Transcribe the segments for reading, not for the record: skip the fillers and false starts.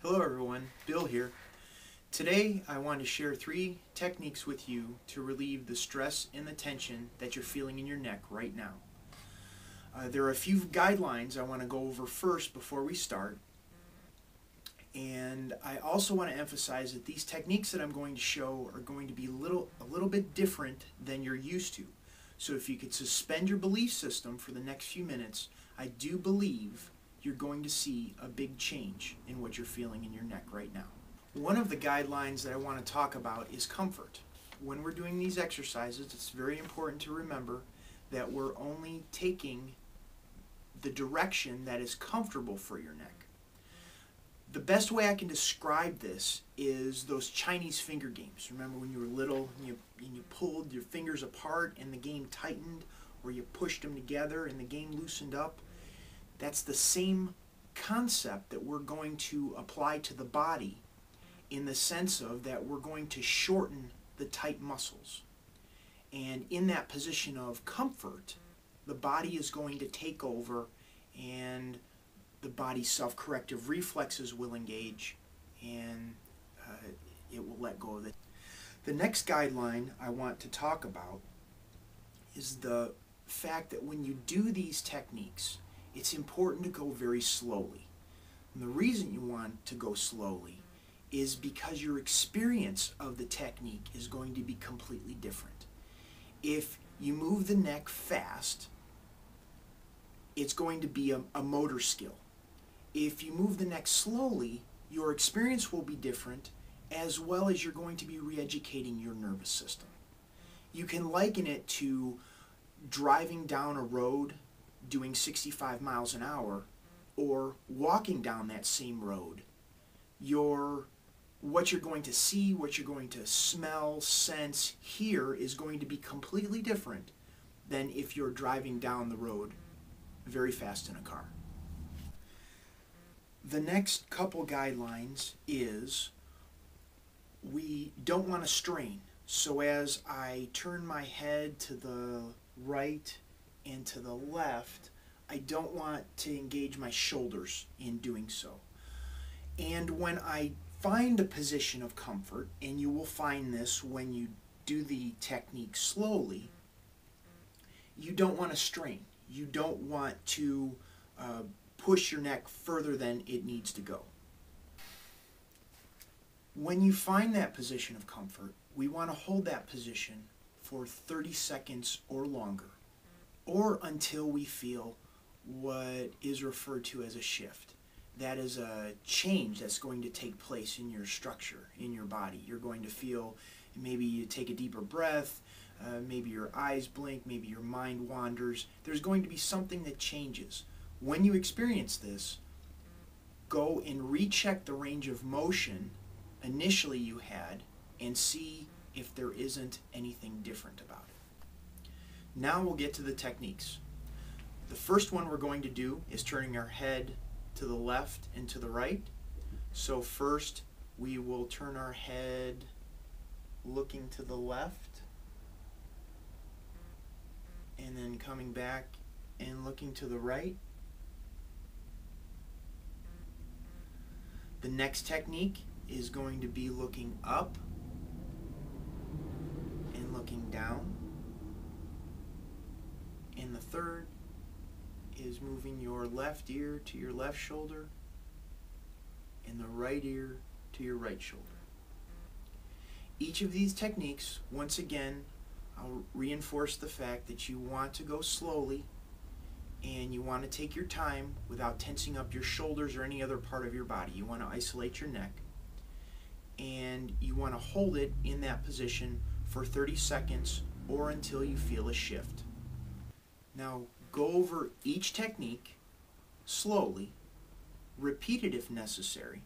Hello everyone, Bill here. Today I want to share 3 techniques with you to relieve the stress and the tension that you're feeling in your neck right now. There are a few guidelines I want to go over first before we start. And I also want to emphasize that these techniques that I'm going to show are going to be a little bit different than you're used to. So if you could suspend your belief system for the next few minutes, I do believe you're going to see a big change in what you're feeling in your neck right now. One of the guidelines that I want to talk about is comfort. When we're doing these exercises, it's very important to remember that we're only taking the direction that is comfortable for your neck. The best way I can describe this is those Chinese finger games. Remember when you were little and you pulled your fingers apart and the game tightened, or you pushed them together and the game loosened up? That's the same concept that we're going to apply to the body, in the sense of that we're going to shorten the tight muscles. And in that position of comfort, the body is going to take over and the body's self-corrective reflexes will engage and it will let go of it. The next guideline I want to talk about is the fact that when you do these techniques, it's important to go very slowly. And the reason you want to go slowly is because your experience of the technique is going to be completely different. If you move the neck fast, it's going to be a motor skill. If you move the neck slowly, your experience will be different, as well as you're going to be re-educating your nervous system. You can liken it to driving down a road doing 65 miles an hour, or walking down that same road. What you're going to see, what you're going to smell, sense, hear is going to be completely different than if you're driving down the road very fast in a car. The next couple guidelines is we don't want to strain. So as I turn my head to the right and to the left, I don't want to engage my shoulders in doing so. And when I find a position of comfort, and you will find this when you do the technique slowly, you don't want to strain. You don't want to push your neck further than it needs to go. When you find that position of comfort, we want to hold that position for 30 seconds or longer, or until we feel what is referred to as a shift. That is a change that's going to take place in your structure, in your body. You're going to feel, maybe you take a deeper breath, maybe your eyes blink, maybe your mind wanders. There's going to be something that changes. When you experience this, go and recheck the range of motion initially you had and see if there isn't anything different about it. Now we'll get to the techniques. The first one we're going to do is turning our head to the left and to the right. So first we will turn our head looking to the left, and then coming back and looking to the right. The next technique is going to be looking up and looking down. And the third is moving your left ear to your left shoulder and the right ear to your right shoulder. Each of these techniques, once again, I'll reinforce the fact that you want to go slowly and you want to take your time without tensing up your shoulders or any other part of your body. You want to isolate your neck, and you want to hold it in that position for 30 seconds or until you feel a shift. Now go over each technique slowly, repeat it if necessary,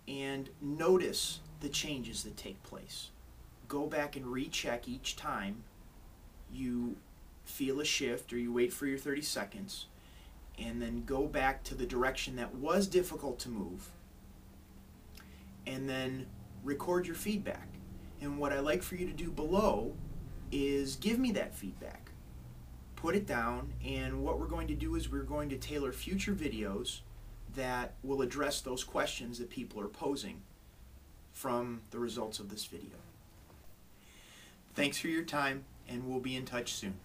and notice the changes that take place. Go back and recheck each time you feel a shift or you wait for your 30 seconds, and then go back to the direction that was difficult to move, and then record your feedback. And what I like for you to do below is give me that feedback. Put it down, and what we're going to do is we're going to tailor future videos that will address those questions that people are posing from the results of this video. Thanks for your time, and we'll be in touch soon.